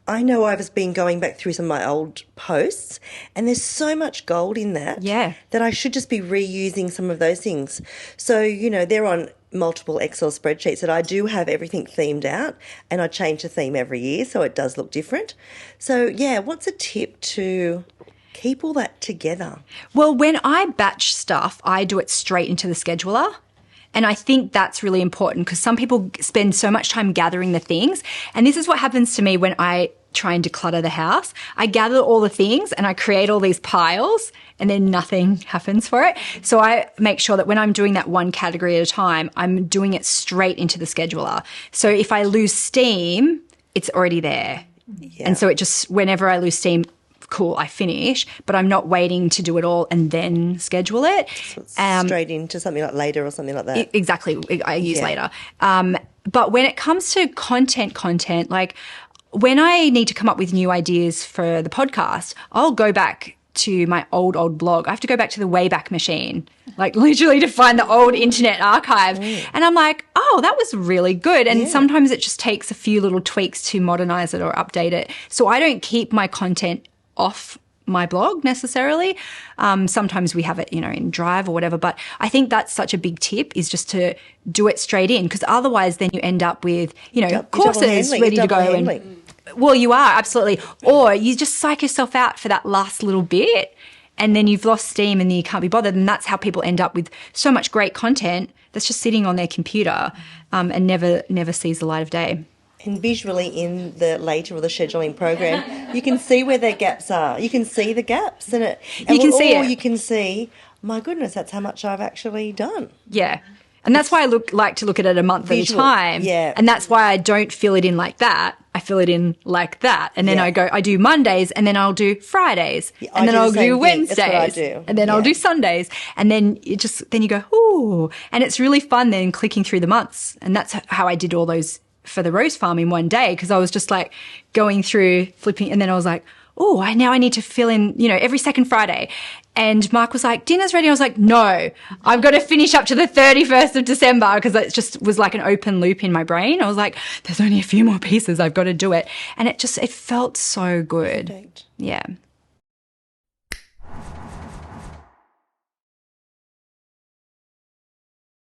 I know I've been going back through some of my old posts, and there's so much gold in that that I should just be reusing some of those things. So, you know, they're on multiple Excel spreadsheets that I do have everything themed out, and I change the theme every year so it does look different. So, yeah, what's a tip to keep all that together? Well, when I batch stuff, I do it straight into the scheduler. And I think that's really important because some people spend so much time gathering the things. And this is what happens to me when I try and declutter the house. I gather all the things and I create all these piles and then nothing happens for it. So I make sure that when I'm doing that one category at a time, I'm doing it straight into the scheduler. So if I lose steam, it's already there. Yeah. And so it just, whenever I lose steam, cool, I finish, but I'm not waiting to do it all and then schedule it. So straight into something like later or something like that. Exactly. I use later. But when it comes to content, like when I need to come up with new ideas for the podcast, I'll go back to my old blog. I have to go back to the Wayback Machine, like literally to find the old internet archive. And I'm like, oh, that was really good. And sometimes it just takes a few little tweaks to modernize it or update it. So I don't keep my content off my blog necessarily. Sometimes we have it, you know, in Drive or whatever, but I think that's such a big tip is just to do it straight in, because otherwise then you end up with, you know, courses ready to go. And, well, you are, absolutely. Or you just psych yourself out for that last little bit and then you've lost steam and then you can't be bothered. And that's how people end up with so much great content that's just sitting on their computer and never sees the light of day. And visually in the later or the scheduling program, you can see where their gaps are. You can see the gaps in it. And you can see, my goodness, that's how much I've actually done. Yeah. And that's why I like to look at it a month at a time. Yeah. And that's why I don't fill it in like that. I fill it in like that. And then I do Mondays and then I'll do Fridays. And then I'll do Wednesdays. That's what I do. And then I'll do Sundays. And then then you go, ooh. And it's really fun then clicking through the months. And that's how I did all those for the rose farm in one day, because I was just like going through flipping, and then I was like, oh, now I need to fill in, you know, every second Friday. And Mark was like, dinner's ready. I was like, no, I've got to finish up to the 31st of December, because it just was like an open loop in my brain. I was like, there's only a few more pieces. I've got to do it. And it felt so good. Perfect. Yeah.